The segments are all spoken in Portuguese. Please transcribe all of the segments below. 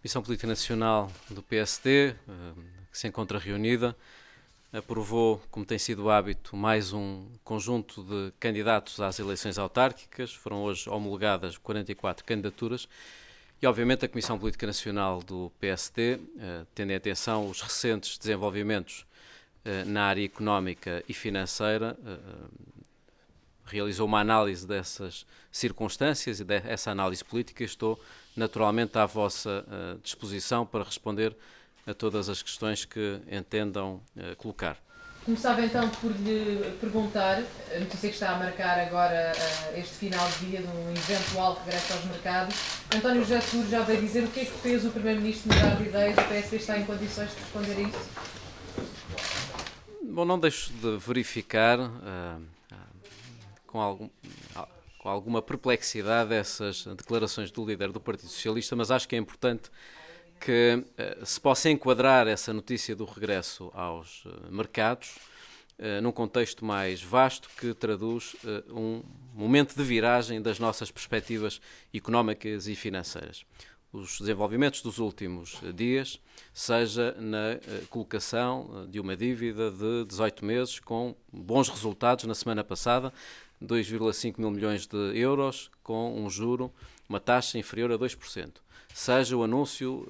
Comissão Política Nacional do PSD, que se encontra reunida, aprovou, como tem sido o hábito, mais um conjunto de candidatos às eleições autárquicas. Foram hoje homologadas 44 candidaturas e, obviamente, a Comissão Política Nacional do PSD, tendo em atenção os recentes desenvolvimentos na área económica e financeira, realizou uma análise dessas circunstâncias e dessa análise política e estou naturalmente à vossa disposição para responder a todas as questões que entendam colocar. Começava então por lhe perguntar, a notícia que está a marcar agora este final de dia de um eventual regresso aos mercados. António José Seguro já veio dizer o que é que fez o Primeiro-Ministro mudar de ideias. O PSD está em condições de responder a isso? Bom, não deixo de verificar com alguma perplexidade essas declarações do líder do Partido Socialista, mas acho que é importante que se possa enquadrar essa notícia do regresso aos mercados num contexto mais vasto que traduz um momento de viragem das nossas perspectivas económicas e financeiras. Os desenvolvimentos dos últimos dias, seja na colocação de uma dívida de 18 meses com bons resultados na semana passada, 2,5 mil milhões de euros, com um juro, uma taxa inferior a 2%. Seja o anúncio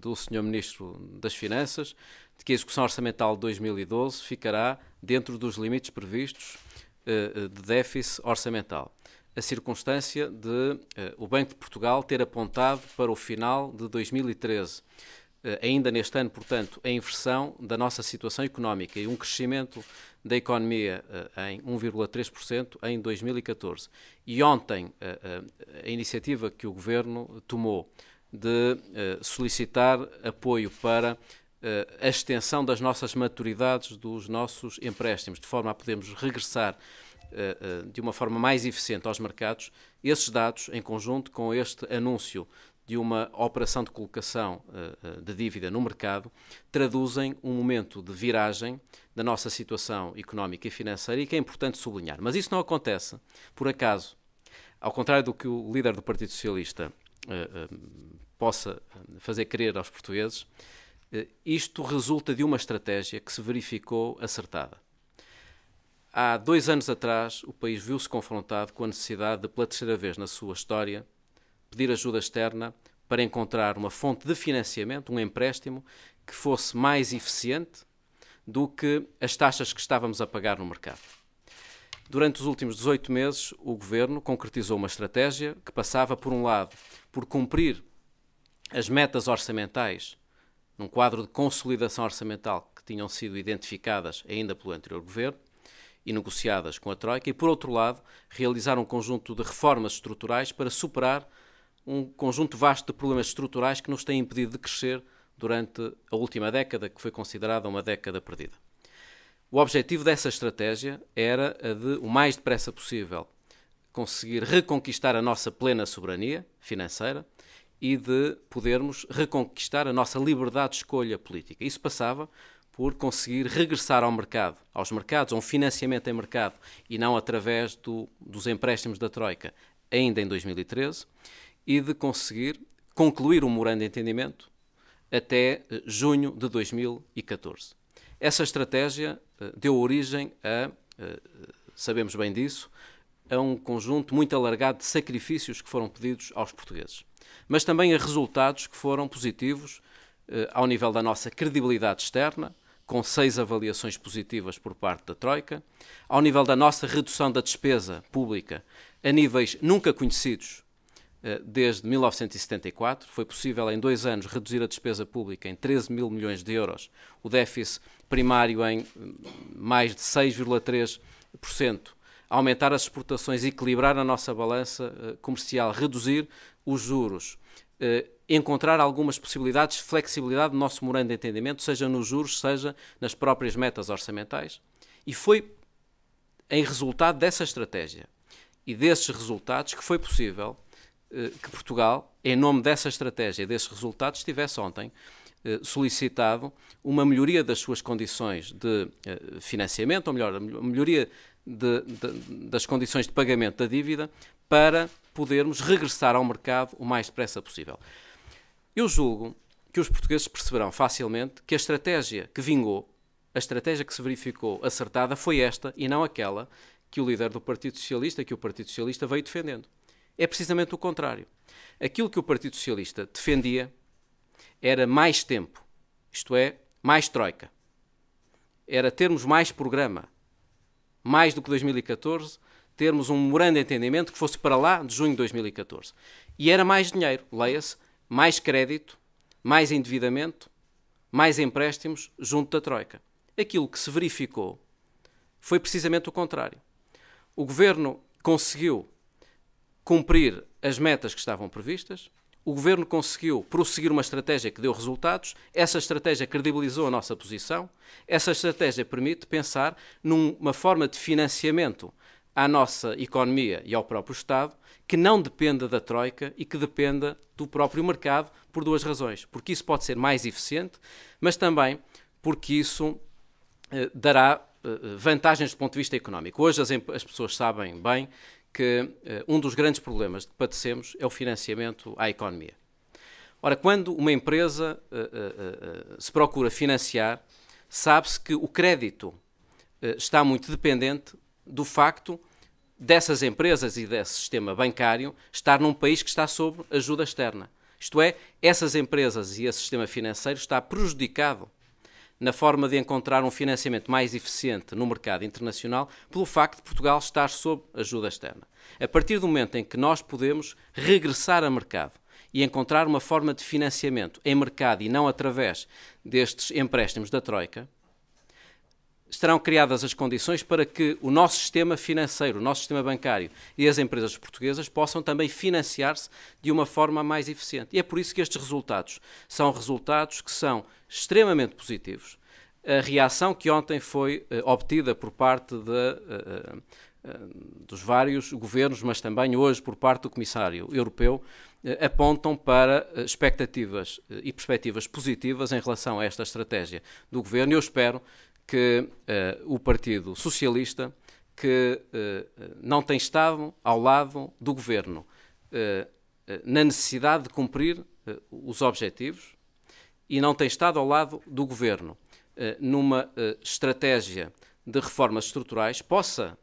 do Sr. Ministro das Finanças de que a execução orçamental de 2012 ficará dentro dos limites previstos de déficit orçamental. A circunstância de o Banco de Portugal ter apontado para o final de 2013, ainda neste ano, portanto, a inversão da nossa situação económica e um crescimento da economia em 1,3% em 2014. E ontem a iniciativa que o Governo tomou de solicitar apoio para a extensão das nossas maturidades dos nossos empréstimos, de forma a podermos regressar de uma forma mais eficiente aos mercados, esses dados, em conjunto com este anúncio de uma operação de colocação de dívida no mercado, traduzem um momento de viragem da nossa situação económica e financeira e que é importante sublinhar. Mas isso não acontece por acaso. Ao contrário do que o líder do Partido Socialista possa fazer crer aos portugueses, isto resulta de uma estratégia que se verificou acertada. Há 2 anos atrás, o país viu-se confrontado com a necessidade de, pela terceira vez na sua história, pedir ajuda externa para encontrar uma fonte de financiamento, um empréstimo, que fosse mais eficiente do que as taxas que estávamos a pagar no mercado. Durante os últimos 18 meses, o Governo concretizou uma estratégia que passava, por um lado, por cumprir as metas orçamentais num quadro de consolidação orçamental que tinham sido identificadas ainda pelo anterior Governo e negociadas com a Troika, e, por outro lado, realizar um conjunto de reformas estruturais para superar um conjunto vasto de problemas estruturais que nos têm impedido de crescer durante a última década, que foi considerada uma década perdida. O objetivo dessa estratégia era a de, o mais depressa possível, conseguir reconquistar a nossa plena soberania financeira e de podermos reconquistar a nossa liberdade de escolha política. Isso passava por conseguir regressar ao mercado, aos mercados, a um financiamento em mercado e não através dos empréstimos da Troika, ainda em 2013, e de conseguir concluir o memorando de entendimento até junho de 2014. Essa estratégia deu origem a, sabemos bem disso, a um conjunto muito alargado de sacrifícios que foram pedidos aos portugueses, mas também a resultados que foram positivos ao nível da nossa credibilidade externa, com 6 avaliações positivas por parte da Troika, ao nível da nossa redução da despesa pública a níveis nunca conhecidos desde 1974. Foi possível em 2 anos reduzir a despesa pública em 13 mil milhões de euros, o déficit primário em mais de 6,3%, aumentar as exportações, equilibrar a nossa balança comercial, reduzir os juros, encontrar algumas possibilidades de flexibilidade do nosso memorando de entendimento, seja nos juros, seja nas próprias metas orçamentais. E foi em resultado dessa estratégia e desses resultados que foi possível que Portugal, em nome dessa estratégia e desses resultados, tivesse ontem solicitado uma melhoria das suas condições de financiamento, ou melhor, a melhoria das condições de pagamento da dívida, para podermos regressar ao mercado o mais depressa possível. Eu julgo que os portugueses perceberão facilmente que a estratégia que vingou, a estratégia que se verificou acertada foi esta e não aquela que o líder do Partido Socialista, que o Partido Socialista veio defendendo. É precisamente o contrário. Aquilo que o Partido Socialista defendia era mais tempo, isto é, mais troika. Era termos mais programa, mais do que 2014, termos um memorando de entendimento que fosse para lá de junho de 2014. E era mais dinheiro, leia-se, mais crédito, mais endividamento, mais empréstimos junto da troika. Aquilo que se verificou foi precisamente o contrário. O Governo conseguiu cumprir as metas que estavam previstas, o Governo conseguiu prosseguir uma estratégia que deu resultados, essa estratégia credibilizou a nossa posição, essa estratégia permite pensar numa forma de financiamento à nossa economia e ao próprio Estado que não dependa da troika e que dependa do próprio mercado por duas razões. Porque isso pode ser mais eficiente, mas também porque isso dará vantagens do ponto de vista económico. Hoje as pessoas sabem bem que um dos grandes problemas que padecemos é o financiamento à economia. Ora, quando uma empresa se procura financiar, sabe-se que o crédito está muito dependente do facto dessas empresas e desse sistema bancário estar num país que está sob ajuda externa. Isto é, essas empresas e esse sistema financeiro está prejudicado na forma de encontrar um financiamento mais eficiente no mercado internacional pelo facto de Portugal estar sob ajuda externa. A partir do momento em que nós podemos regressar a mercado e encontrar uma forma de financiamento em mercado e não através destes empréstimos da Troika, estarão criadas as condições para que o nosso sistema financeiro, o nosso sistema bancário e as empresas portuguesas possam também financiar-se de uma forma mais eficiente. E é por isso que estes resultados são resultados que são extremamente positivos. A reação que ontem foi obtida por parte dos vários governos, mas também hoje por parte do Comissário Europeu, apontam para expectativas e perspectivas positivas em relação a esta estratégia do Governo. Eu espero que o Partido Socialista, que não tem estado ao lado do Governo na necessidade de cumprir os objetivos e não tem estado ao lado do Governo numa estratégia de reformas estruturais, possa,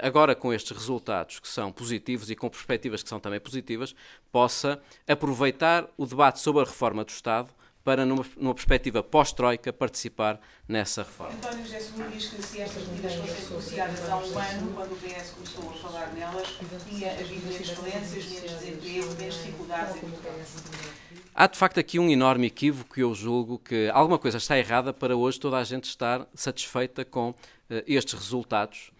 agora com estes resultados que são positivos e com perspectivas que são também positivas, possa aproveitar o debate sobre a reforma do Estado para, numa perspectiva pós-troika, participar nessa reforma. António José Seguro diz que se estas medidas fossem negociadas há um ano, quando o PS começou a falar nelas, tinha havido menos falências, menos desemprego, menos dificuldades em Portugal. Há, de facto, aqui um enorme equívoco que eu julgo que alguma coisa está errada para hoje toda a gente estar satisfeita com estes resultados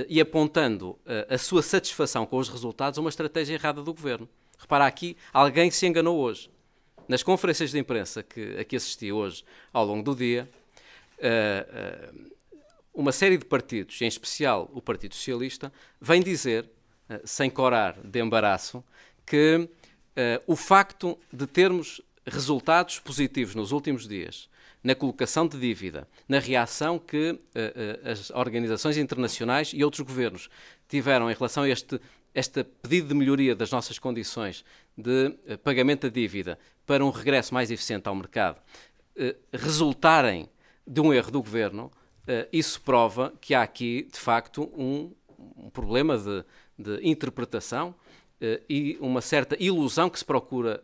e apontando a sua satisfação com os resultados a uma estratégia errada do Governo. Repara, aqui alguém se enganou hoje. Nas conferências de imprensa a que assisti hoje ao longo do dia, uma série de partidos, em especial o Partido Socialista, vem dizer, sem corar de embaraço, que o facto de termos resultados positivos nos últimos dias, na colocação de dívida, na reação que as organizações internacionais e outros governos tiveram em relação a este pedido de melhoria das nossas condições de pagamento da dívida para um regresso mais eficiente ao mercado, resultarem de um erro do Governo, isso prova que há aqui, de facto, um problema de interpretação e uma certa ilusão que se procura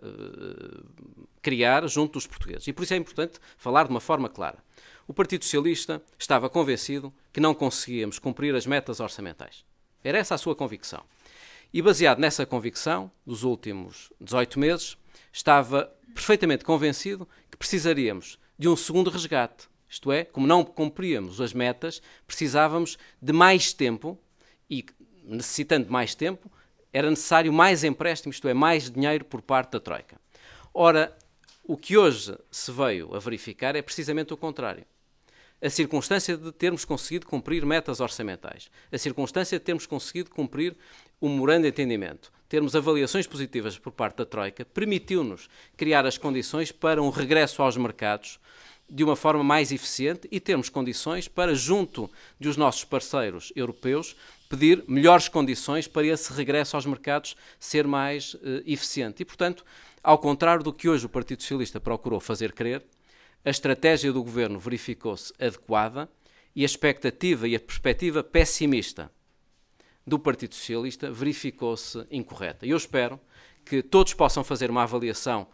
criar junto dos portugueses. E por isso é importante falar de uma forma clara. O Partido Socialista estava convencido que não conseguíamos cumprir as metas orçamentais. Era essa a sua convicção. E baseado nessa convicção, dos últimos 18 meses, estava perfeitamente convencido que precisaríamos de um segundo resgate. Isto é, como não cumpríamos as metas, precisávamos de mais tempo e, necessitando de mais tempo, era necessário mais empréstimo, isto é, mais dinheiro por parte da Troika. Ora, o que hoje se veio a verificar é precisamente o contrário. A circunstância de termos conseguido cumprir metas orçamentais, a circunstância de termos conseguido cumprir o memorando de entendimento, termos avaliações positivas por parte da Troika, permitiu-nos criar as condições para um regresso aos mercados de uma forma mais eficiente e termos condições para, junto dos nossos parceiros europeus, pedir melhores condições para esse regresso aos mercados ser mais eficiente. E, portanto, ao contrário do que hoje o Partido Socialista procurou fazer crer, a estratégia do Governo verificou-se adequada e a expectativa e a perspectiva pessimista do Partido Socialista verificou-se incorreta. E eu espero que todos possam fazer uma avaliação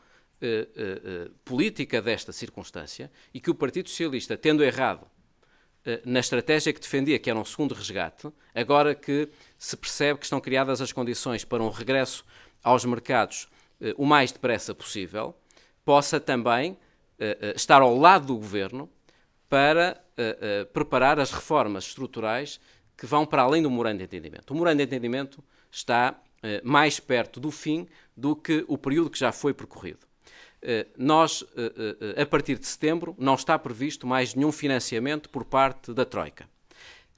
política desta circunstância e que o Partido Socialista, tendo errado na estratégia que defendia, que era um segundo resgate, agora que se percebe que estão criadas as condições para um regresso aos mercados o mais depressa possível, possa também estar ao lado do Governo para preparar as reformas estruturais que vão para além do memorando de entendimento. O memorando de entendimento está mais perto do fim do que o período que já foi percorrido. Nós, a partir de setembro, não está previsto mais nenhum financiamento por parte da Troika.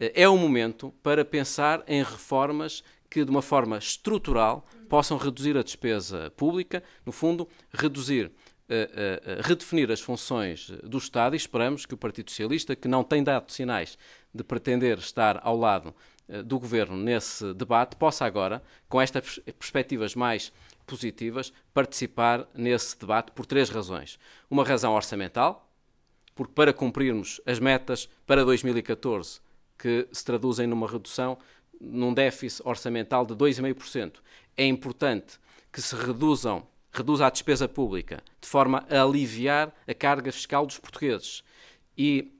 É o momento para pensar em reformas que, de uma forma estrutural, possam reduzir a despesa pública, no fundo, redefinir as funções do Estado, e esperamos que o Partido Socialista, que não tem dado sinais de pretender estar ao lado do Governo nesse debate, possa agora, com estas perspectivas mais positivas, participar nesse debate por 3 razões. Uma razão orçamental, porque para cumprirmos as metas para 2014, que se traduzem numa redução, num déficit orçamental de 2,5%, é importante que se reduza a despesa pública de forma a aliviar a carga fiscal dos portugueses e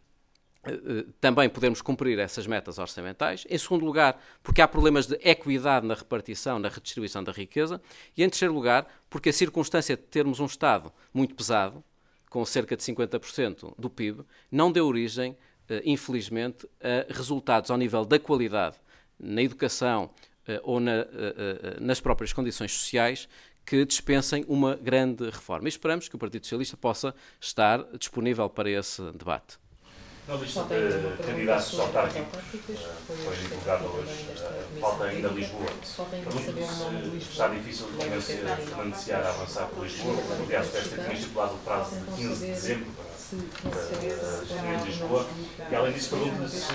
também podermos cumprir essas metas orçamentais. Em segundo lugar, porque há problemas de equidade na repartição, na redistribuição da riqueza. E em terceiro lugar, porque a circunstância de termos um Estado muito pesado, com cerca de 50% do PIB, não deu origem, infelizmente, a resultados ao nível da qualidade na educação ou nas próprias condições sociais que dispensem uma grande reforma. E esperamos que o Partido Socialista possa estar disponível para esse debate. Na lista de candidatos autárquicos foi divulgada hoje, falta ainda Lisboa. Pergunto-me se está difícil de convencer Fernando Seara a avançar por Lisboa. Aliás, o PSD tinha estipulado o prazo de 15 de dezembro para definir Lisboa. E além disso, pergunto-lhe se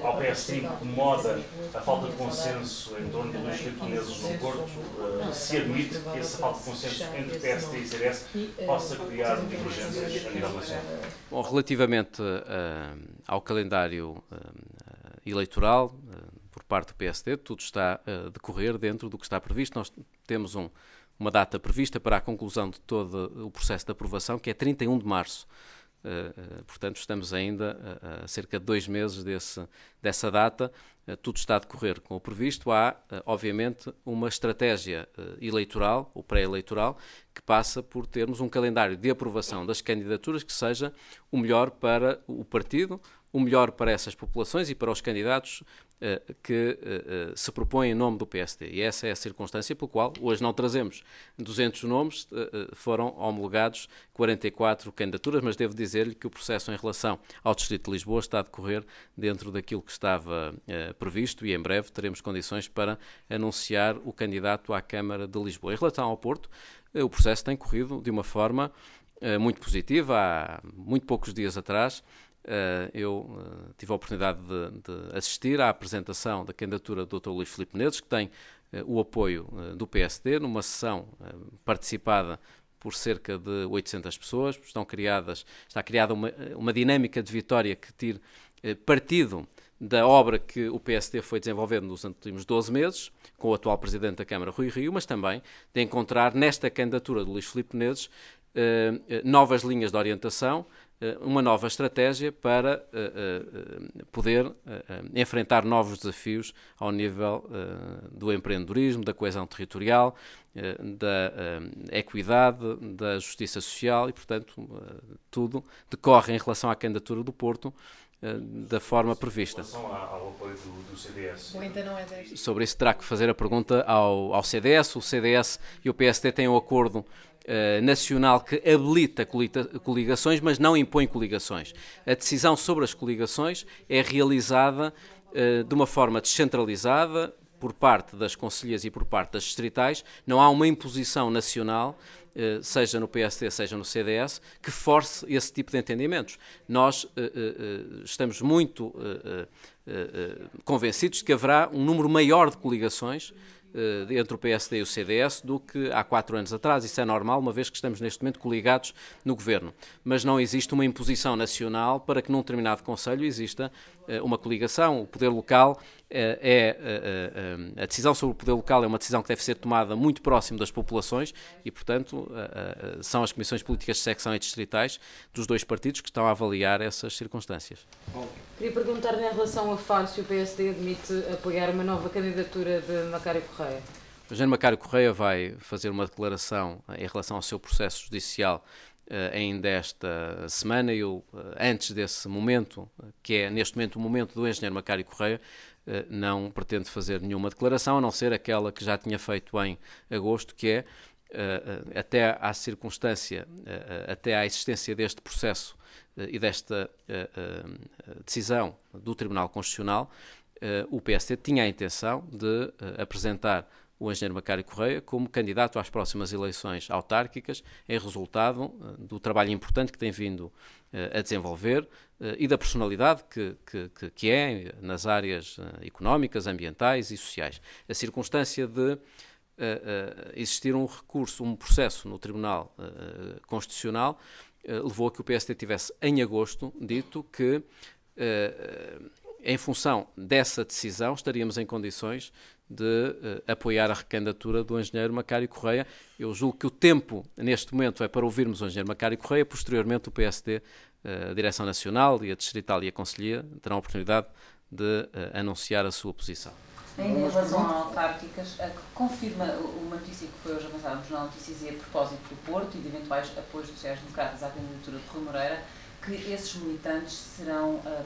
ao PSD incomoda a falta de consenso em torno de Luís Filipe Menezes no Porto, se admite que essa falta de consenso entre PSD e CDS possa criar divergências a nível nacional. Bom, relativamente ao calendário eleitoral por parte do PSD, tudo está a decorrer dentro do que está previsto. Nós temos uma data prevista para a conclusão de todo o processo de aprovação, que é 31 de março. Portanto, estamos ainda a cerca de 2 meses dessa data. Tudo está a decorrer com o previsto. Há, obviamente, uma estratégia eleitoral, ou pré-eleitoral, que passa por termos um calendário de aprovação das candidaturas que seja o melhor para o partido, o melhor para essas populações e para os candidatos que se propõem em nome do PSD. E essa é a circunstância pela qual hoje não trazemos 200 nomes, foram homologados 44 candidaturas, mas devo dizer-lhe que o processo em relação ao Distrito de Lisboa está a decorrer dentro daquilo que estava previsto e em breve teremos condições para anunciar o candidato à Câmara de Lisboa. Em relação ao Porto, o processo tem corrido de uma forma muito positiva. Há muito poucos dias atrás eu tive a oportunidade de assistir à apresentação da candidatura do Dr. Luís Filipe Menezes, que tem o apoio do PSD, numa sessão participada por cerca de 800 pessoas. Está criada uma dinâmica de vitória que tire partido da obra que o PSD foi desenvolvendo nos últimos 12 meses, com o atual Presidente da Câmara, Rui Rio, mas também de encontrar nesta candidatura de Luís Filipe Menezes novas linhas de orientação, uma nova estratégia para poder enfrentar novos desafios ao nível do empreendedorismo, da coesão territorial, da equidade, da justiça social e, portanto, tudo decorre em relação à candidatura do Porto da forma prevista. Em relação ao apoio do CDS. Sobre isso terá que fazer a pergunta ao CDS. O CDS e o PSD têm um acordo nacional que habilita coligações, mas não impõe coligações. A decisão sobre as coligações é realizada de uma forma descentralizada por parte das concelhias e por parte das distritais, não há uma imposição nacional, seja no PSD, seja no CDS, que force esse tipo de entendimentos. Nós estamos muito convencidos de que haverá um número maior de coligações entre o PSD e o CDS do que há 4 anos atrás. Isso é normal, uma vez que estamos neste momento coligados no governo. Mas não existe uma imposição nacional para que num determinado concelho exista uma coligação. O poder local a decisão sobre o poder local é uma decisão que deve ser tomada muito próximo das populações e, portanto, são as comissões políticas de secção e distritais dos 2 partidos que estão a avaliar essas circunstâncias. Queria perguntar-lhe em relação a Faro se o PSD admite apoiar uma nova candidatura de Macário Correia. O Eugênio Macário Correia vai fazer uma declaração em relação ao seu processo judicial ainda esta semana. Eu, antes desse momento, que é neste momento o momento do engenheiro Macário Correia, não pretendo fazer nenhuma declaração, a não ser aquela que já tinha feito em agosto, que é, até à circunstância, até à existência deste processo e desta decisão do Tribunal Constitucional, o PSD tinha a intenção de apresentar o engenheiro Macário Correia como candidato às próximas eleições autárquicas, em resultado do trabalho importante que tem vindo a desenvolver e da personalidade que é nas áreas económicas, ambientais e sociais. A circunstância de existir um recurso, um processo no Tribunal Constitucional, levou a que o PSD tivesse, em agosto, dito que, em função dessa decisão, estaríamos em condições de apoiar a recandidatura do engenheiro Macário Correia. Eu julgo que o tempo, neste momento, é para ouvirmos o engenheiro Macário Correia. Posteriormente, o PSD, a Direção Nacional e a Distrital e a Conselhia terão a oportunidade de anunciar a sua posição. Ainda em relação a autárquicas, confirma uma notícia que foi hoje avançada no Jornal Notícias e a propósito do Porto e de eventuais apoios dos sociais-democratas à candidatura de Rui Moreira, que esses militantes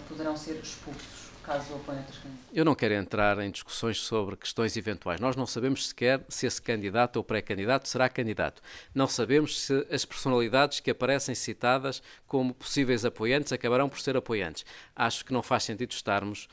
poderão ser expulsos caso apoiem outras candidaturas? Eu não quero entrar em discussões sobre questões eventuais. Nós não sabemos sequer se esse candidato ou pré-candidato será candidato. Não sabemos se as personalidades que aparecem citadas como possíveis apoiantes acabarão por ser apoiantes. Acho que não faz sentido estarmos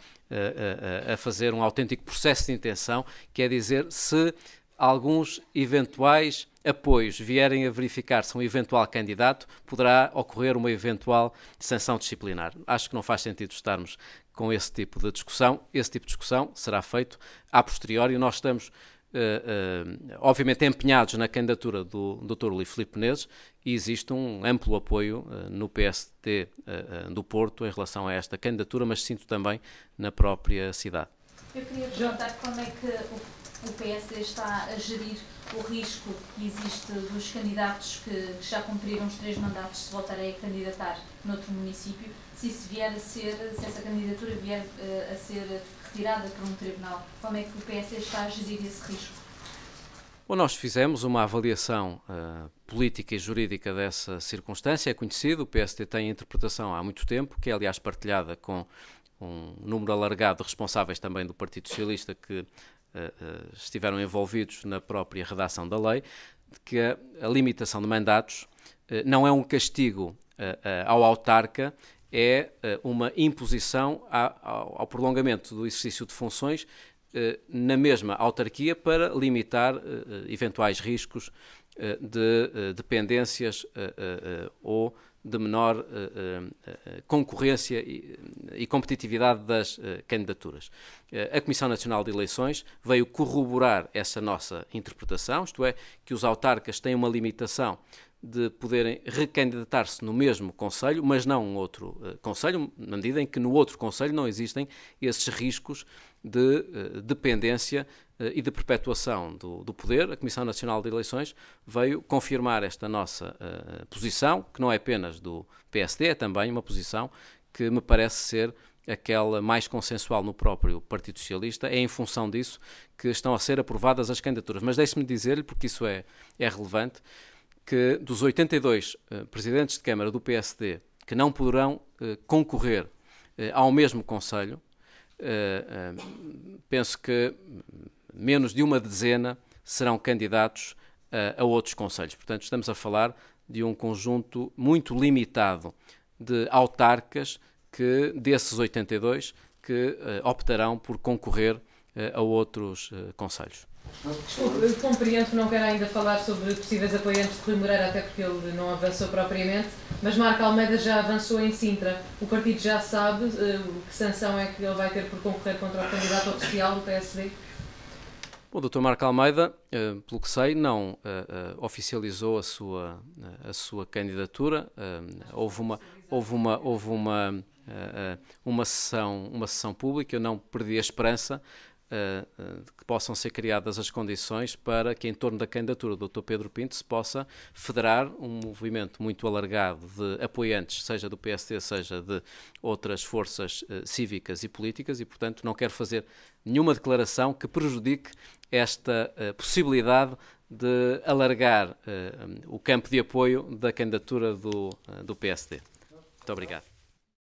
a fazer um autêntico processo de intenção, que é dizer se alguns eventuais apoios vierem a verificar-se um eventual candidato, poderá ocorrer uma eventual sanção disciplinar. Acho que não faz sentido estarmos com esse tipo de discussão. Esse tipo de discussão será feito a posteriori. Nós estamos, obviamente, empenhados na candidatura do Dr. Luís Filipe Menezes e existe um amplo apoio no PSD do Porto em relação a esta candidatura, mas sinto também na própria cidade. Eu queria perguntar como é que o PSD está a gerir o risco que existe dos candidatos que já cumpriram os 3 mandatos se voltarem a candidatar noutro município, se essa candidatura vier a ser retirada por um tribunal. Como é que o PSD está a gerir esse risco? Bom, nós fizemos uma avaliação política e jurídica dessa circunstância. É conhecido, o PSD tem a interpretação há muito tempo, que é aliás partilhada com um número alargado de responsáveis também do Partido Socialista que estiveram envolvidos na própria redação da lei, de que a limitação de mandatos não é um castigo ao autarca, é uma imposição ao prolongamento do exercício de funções na mesma autarquia para limitar eventuais riscos de dependências ou de menor concorrência e competitividade das candidaturas. A Comissão Nacional de Eleições veio corroborar essa nossa interpretação, isto é, que os autarcas têm uma limitação de poderem recandidatar-se no mesmo concelho, mas não um outro concelho, na medida em que no outro concelho não existem esses riscos de dependência e de perpetuação do poder. A Comissão Nacional de Eleições veio confirmar esta nossa posição, que não é apenas do PSD, é também uma posição que me parece ser aquela mais consensual no próprio Partido Socialista. É em função disso que estão a ser aprovadas as candidaturas. Mas deixe-me dizer-lhe, porque isso é relevante, que dos 82 presidentes de Câmara do PSD que não poderão concorrer ao mesmo concelho, penso que menos de uma dezena serão candidatos a outros concelhos. Portanto, estamos a falar de um conjunto muito limitado de autarcas que, desses 82, que optarão por concorrer a outros concelhos. Desculpe, eu compreendo que não quero ainda falar sobre possíveis apoiantes de Rui Moreira, até porque ele não avançou propriamente, mas Marco Almeida já avançou em Sintra. O partido já sabe que sanção é que ele vai ter por concorrer contra o candidato oficial do PSD? O Dr. Marco Almeida, pelo que sei, não oficializou a sua candidatura. Houve uma sessão pública. Eu não perdi a esperança de que possam ser criadas as condições para que em torno da candidatura do Dr. Pedro Pinto se possa federar um movimento muito alargado de apoiantes, seja do PSD, seja de outras forças cívicas e políticas, e, portanto, não quero fazer nenhuma declaração que prejudique esta possibilidade de alargar o campo de apoio da candidatura do PSD. Muito obrigado.